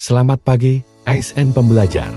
Selamat pagi, ASN pembelajar.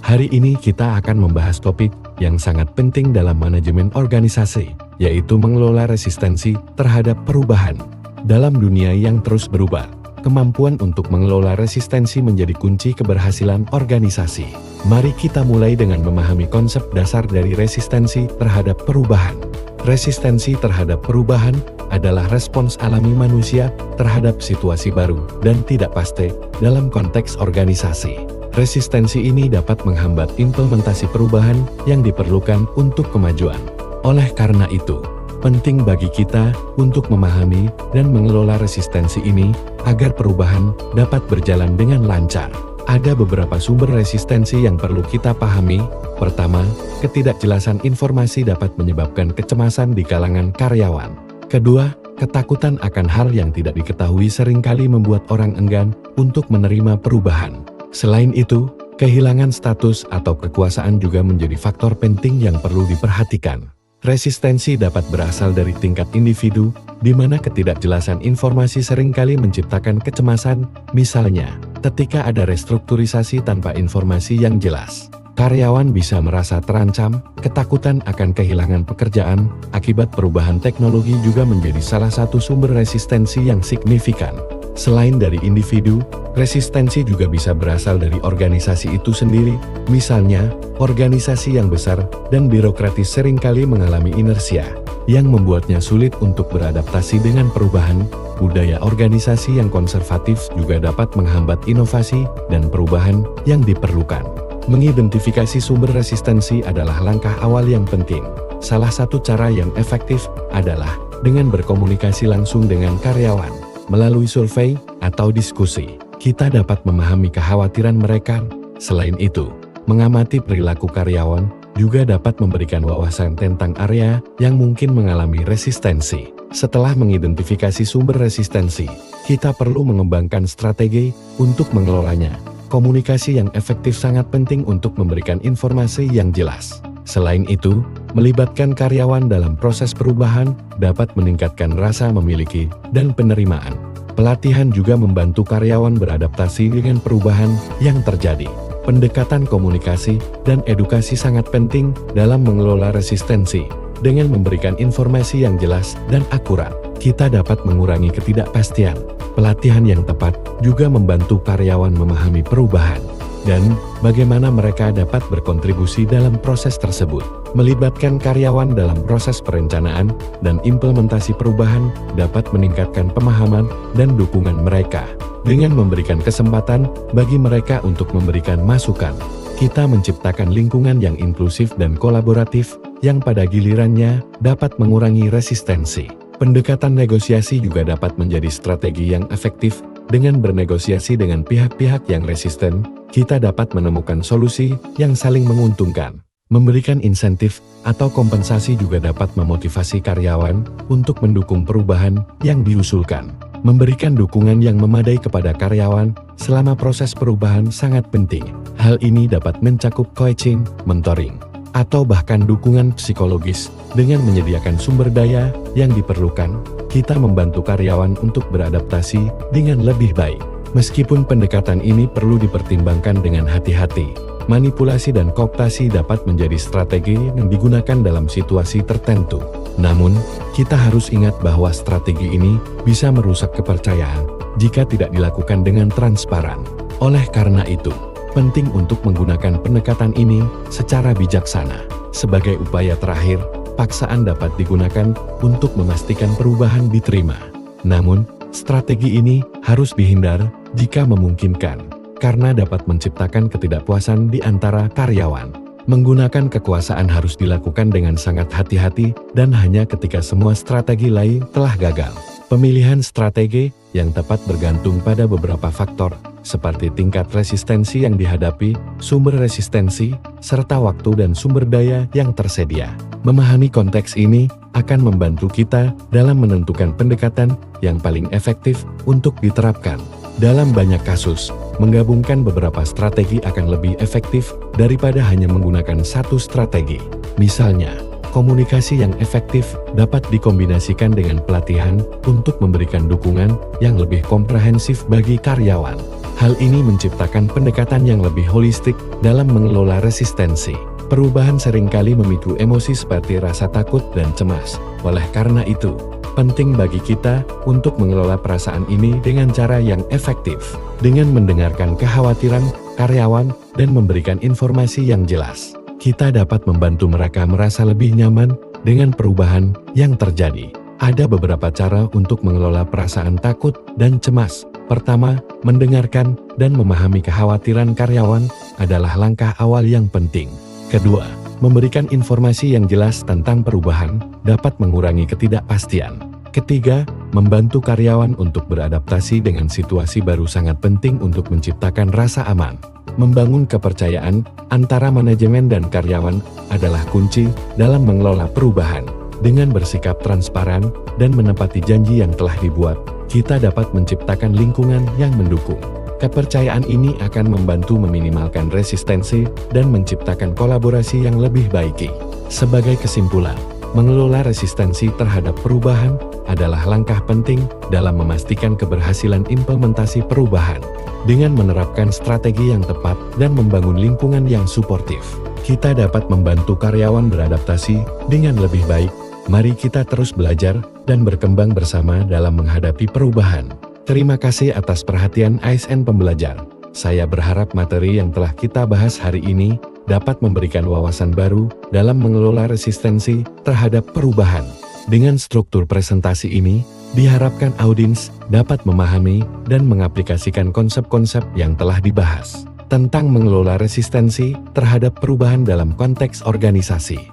Hari ini kita akan membahas topik yang sangat penting dalam manajemen organisasi, yaitu mengelola resistensi terhadap perubahan. Dalam dunia yang terus berubah, kemampuan untuk mengelola resistensi menjadi kunci keberhasilan organisasi. Mari kita mulai dengan memahami konsep dasar dari resistensi terhadap perubahan. Resistensi terhadap perubahan adalah respons alami manusia terhadap situasi baru dan tidak pasti dalam konteks organisasi. Resistensi ini dapat menghambat implementasi perubahan yang diperlukan untuk kemajuan. Oleh karena itu, penting bagi kita untuk memahami dan mengelola resistensi ini agar perubahan dapat berjalan dengan lancar. Ada beberapa sumber resistensi yang perlu kita pahami. Pertama, ketidakjelasan informasi dapat menyebabkan kecemasan di kalangan karyawan. Kedua, ketakutan akan hal yang tidak diketahui seringkali membuat orang enggan untuk menerima perubahan. Selain itu, kehilangan status atau kekuasaan juga menjadi faktor penting yang perlu diperhatikan. Resistensi dapat berasal dari tingkat individu, di mana ketidakjelasan informasi seringkali menciptakan kecemasan. Misalnya, ketika ada restrukturisasi tanpa informasi yang jelas, karyawan bisa merasa terancam. Ketakutan akan kehilangan pekerjaan akibat perubahan teknologi juga menjadi salah satu sumber resistensi yang signifikan. Selain dari individu, resistensi juga bisa berasal dari organisasi itu sendiri. Misalnya, organisasi yang besar dan birokratis seringkali mengalami inersia, yang membuatnya sulit untuk beradaptasi dengan perubahan. Budaya organisasi yang konservatif juga dapat menghambat inovasi dan perubahan yang diperlukan. Mengidentifikasi sumber resistensi adalah langkah awal yang penting. Salah satu cara yang efektif adalah dengan berkomunikasi langsung dengan karyawan. Melalui survei atau diskusi, kita dapat memahami kekhawatiran mereka. Selain itu, mengamati perilaku karyawan juga dapat memberikan wawasan tentang area yang mungkin mengalami resistensi. Setelah mengidentifikasi sumber resistensi, kita perlu mengembangkan strategi untuk mengelolanya. Komunikasi yang efektif sangat penting untuk memberikan informasi yang jelas. Selain itu, melibatkan karyawan dalam proses perubahan dapat meningkatkan rasa memiliki dan penerimaan. Pelatihan juga membantu karyawan beradaptasi dengan perubahan yang terjadi. Pendekatan komunikasi dan edukasi sangat penting dalam mengelola resistensi. Dengan memberikan informasi yang jelas dan akurat, kita dapat mengurangi ketidakpastian. Pelatihan yang tepat juga membantu karyawan memahami perubahan dan bagaimana mereka dapat berkontribusi dalam proses tersebut. Melibatkan karyawan dalam proses perencanaan dan implementasi perubahan dapat meningkatkan pemahaman dan dukungan mereka. Dengan memberikan kesempatan bagi mereka untuk memberikan masukan, kita menciptakan lingkungan yang inklusif dan kolaboratif yang pada gilirannya dapat mengurangi resistensi. Pendekatan negosiasi juga dapat menjadi strategi yang efektif. Dengan bernegosiasi dengan pihak-pihak yang resisten, kita dapat menemukan solusi yang saling menguntungkan. Memberikan insentif atau kompensasi juga dapat memotivasi karyawan untuk mendukung perubahan yang diusulkan. Memberikan dukungan yang memadai kepada karyawan selama proses perubahan sangat penting. Hal ini dapat mencakup coaching, mentoring, atau bahkan dukungan psikologis. Dengan menyediakan sumber daya yang diperlukan, kita membantu karyawan untuk beradaptasi dengan lebih baik. Meskipun pendekatan ini perlu dipertimbangkan dengan hati-hati, manipulasi dan kooptasi dapat menjadi strategi yang digunakan dalam situasi tertentu. Namun, kita harus ingat bahwa strategi ini bisa merusak kepercayaan jika tidak dilakukan dengan transparan. Oleh karena itu, penting untuk menggunakan pendekatan ini secara bijaksana. Sebagai upaya terakhir, paksaan dapat digunakan untuk memastikan perubahan diterima. Namun, strategi ini harus dihindar jika memungkinkan, karena dapat menciptakan ketidakpuasan di antara karyawan. Menggunakan kekuasaan harus dilakukan dengan sangat hati-hati dan hanya ketika semua strategi lain telah gagal. Pemilihan strategi yang tepat bergantung pada beberapa faktor, seperti tingkat resistensi yang dihadapi, sumber resistensi, serta waktu dan sumber daya yang tersedia. Memahami konteks ini akan membantu kita dalam menentukan pendekatan yang paling efektif untuk diterapkan. Dalam banyak kasus, menggabungkan beberapa strategi akan lebih efektif daripada hanya menggunakan satu strategi. Misalnya, komunikasi yang efektif dapat dikombinasikan dengan pelatihan untuk memberikan dukungan yang lebih komprehensif bagi karyawan. Hal ini menciptakan pendekatan yang lebih holistik dalam mengelola resistensi. Perubahan seringkali memicu emosi seperti rasa takut dan cemas. Oleh karena itu, penting bagi kita untuk mengelola perasaan ini dengan cara yang efektif, dengan mendengarkan kekhawatiran karyawan dan memberikan informasi yang jelas. Kita dapat membantu mereka merasa lebih nyaman dengan perubahan yang terjadi. Ada beberapa cara untuk mengelola perasaan takut dan cemas. Pertama, mendengarkan dan memahami kekhawatiran karyawan adalah langkah awal yang penting. Kedua, memberikan informasi yang jelas tentang perubahan dapat mengurangi ketidakpastian. Ketiga, membantu karyawan untuk beradaptasi dengan situasi baru sangat penting untuk menciptakan rasa aman. Membangun kepercayaan antara manajemen dan karyawan adalah kunci dalam mengelola perubahan. Dengan bersikap transparan dan menepati janji yang telah dibuat, kita dapat menciptakan lingkungan yang mendukung. Kepercayaan ini akan membantu meminimalkan resistensi dan menciptakan kolaborasi yang lebih baik. Sebagai kesimpulan, mengelola resistensi terhadap perubahan adalah langkah penting dalam memastikan keberhasilan implementasi perubahan. Dengan menerapkan strategi yang tepat dan membangun lingkungan yang suportif, kita dapat membantu karyawan beradaptasi dengan lebih baik. Mari kita terus belajar dan berkembang bersama dalam menghadapi perubahan. Terima kasih atas perhatian ASN Pembelajar. Saya berharap materi yang telah kita bahas hari ini dapat memberikan wawasan baru dalam mengelola resistensi terhadap perubahan. Dengan struktur presentasi ini, diharapkan audiens dapat memahami dan mengaplikasikan konsep-konsep yang telah dibahas tentang mengelola resistensi terhadap perubahan dalam konteks organisasi.